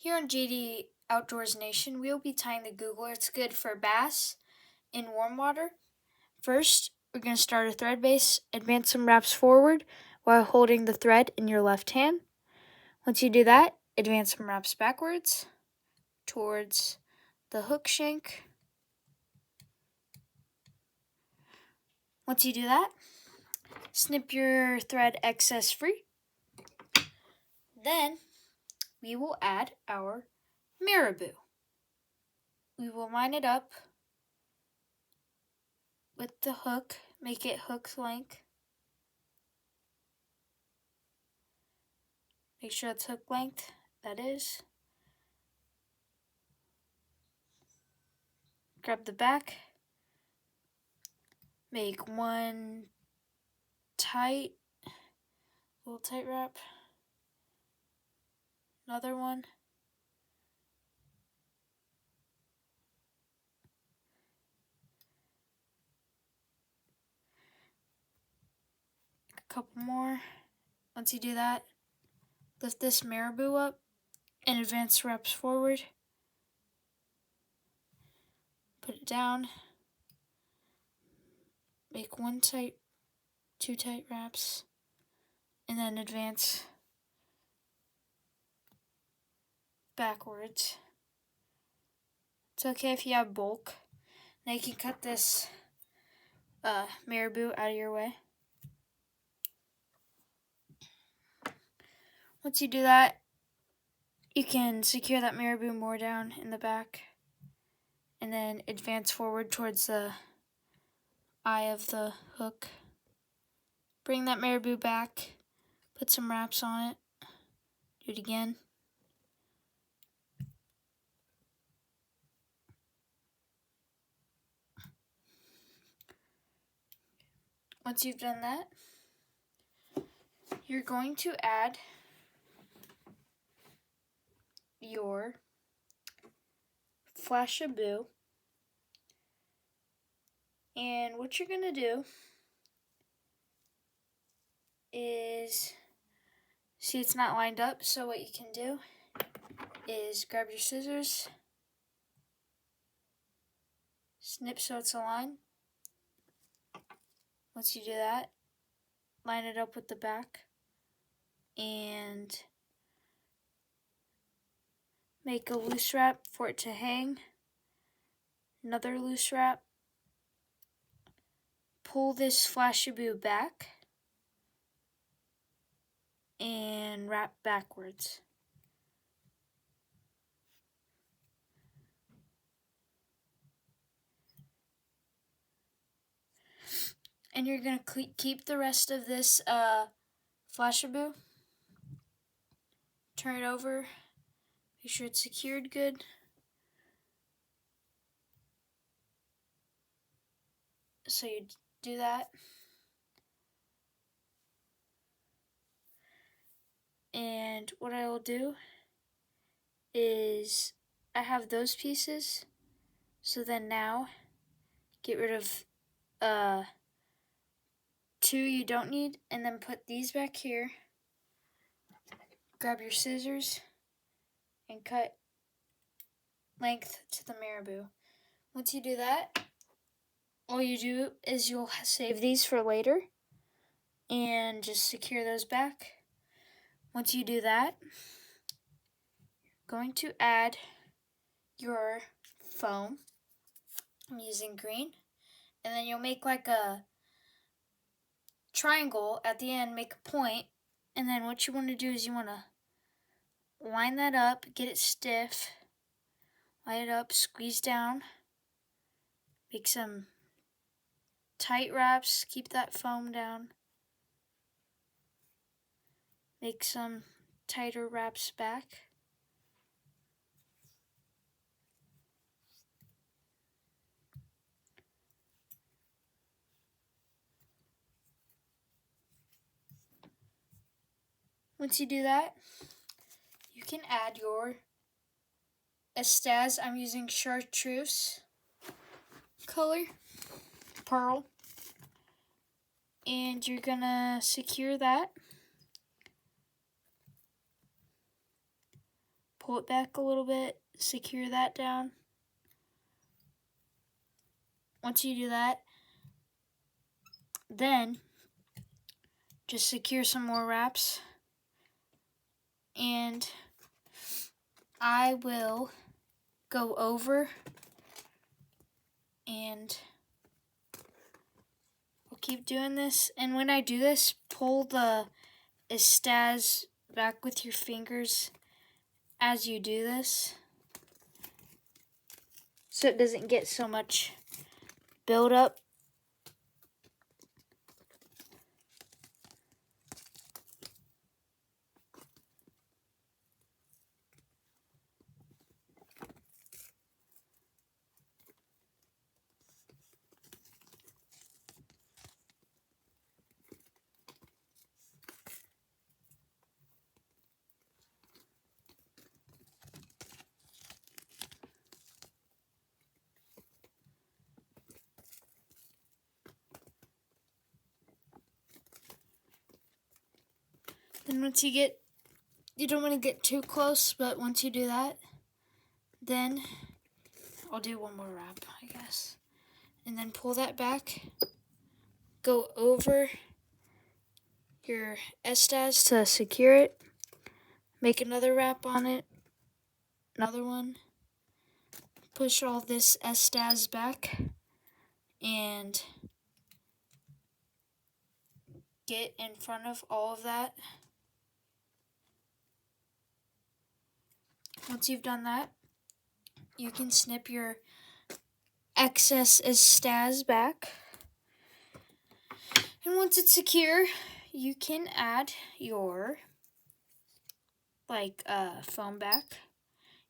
Here on JD Outdoors Nation, we will be tying the gurgler. It's good for bass in warm water. First, we're going to start a thread base. Advance some wraps forward while holding the thread in your left hand. Once you do that, advance some wraps backwards towards the hook shank. Once you do that, snip your thread excess free. Then we will add our marabou. We will line it up with the hook, make it hook length. Make sure it's hook length, that is. Grab the back, make one little tight wrap, another one, a couple more. Once you do that, lift this marabou up and advance wraps forward. Put it down, make two tight wraps, and then advance backwards. It's okay if you have bulk. Now you can cut this marabou out of your way. Once you do that, you can secure that marabou more down in the back and then advance forward towards the eye of the hook. Bring that marabou back, put some wraps on it, do it again. Once you've done that, you're going to add your flashabou, and what you're going to do is, see it's not lined up, so what you can do is grab your scissors, snip so it's aligned. Once you do that, line it up with the back and make a loose wrap for it to hang. Another loose wrap. Pull this flashabou back and wrap backwards. And you're going to keep the rest of this flashabou. Turn it over. Make sure it's secured good. So you do that. And what I will do is, I have those pieces. So then now, get rid of two you don't need, and then put these back here. Grab your scissors and cut length to the marabou. Once you do that, all you do is you'll save these for later and just secure those back. Once you do that, you're going to add your foam. I'm using green, and then you'll make like a triangle at the end, make a point, and then what you want to do is you want to line that up, get it stiff, line it up, squeeze down, make some tight wraps, keep that foam down, make some tighter wraps back. Once you do that, you can add your Estaz. I'm using chartreuse color, pearl, and you're gonna secure that. pull it back a little bit, secure that down. Once you do that, then just secure some more wraps, and I will go over and we'll keep doing this. And when I do this, pull the estaz back with your fingers as you do this, so it doesn't get so much buildup. Then once you don't want to get too close, but once you do that, then I'll do one more wrap, I guess. And then pull that back, go over your estaz to secure it, make another wrap on it, another one, push all this estaz back, and get in front of all of that. Once you've done that, you can snip your excess estaz back. And once it's secure, you can add your foam back.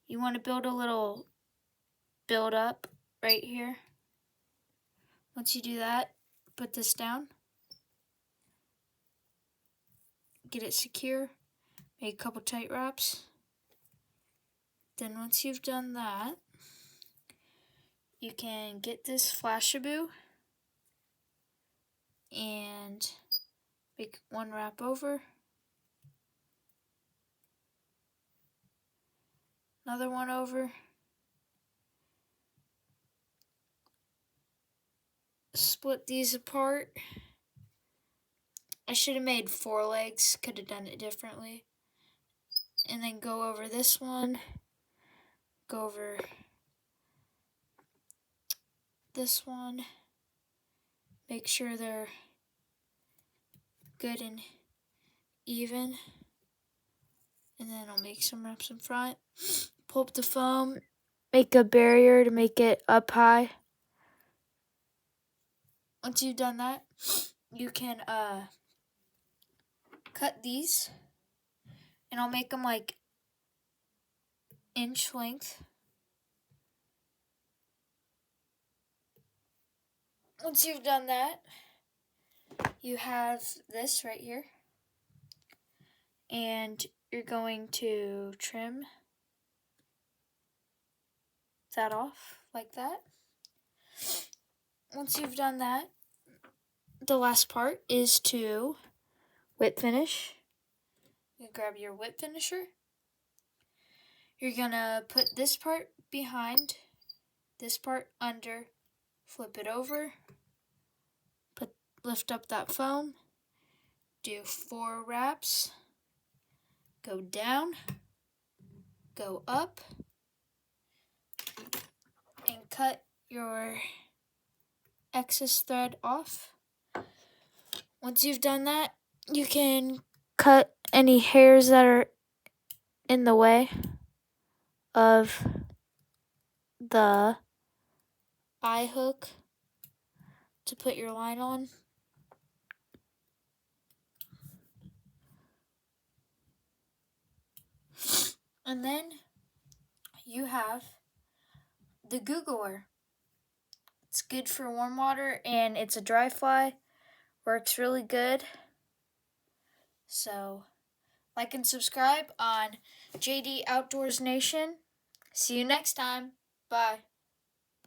You want to build a little build up right here. Once you do that, put this down, get it secure, make a couple tight wraps. Then once you've done that, you can get this Flashaboo and make one wrap over, another one over, split these apart. I should have made 4 legs, could have done it differently. And then go over this one, go over this one, make sure they're good and even, and then I'll make some wraps in front, pull up the foam, make a barrier to make it up high. Once you've done that, you can cut these, and I'll make them like inch length. Once you've done that, you have this right here, and you're going to trim that off like that. Once you've done that, the last part is to whip finish. You grab your whip finisher. You're gonna put this part behind, this part under, flip it over, lift up that foam, do 4 wraps, go down, go up, and cut your excess thread off. Once you've done that, you can cut any hairs that are in the way of the eye hook to put your line on. And then you have the gurgler. It's good for warm water, and it's a dry fly. Works really good. So, like and subscribe on JD Outdoors Nation. See you next time. Bye.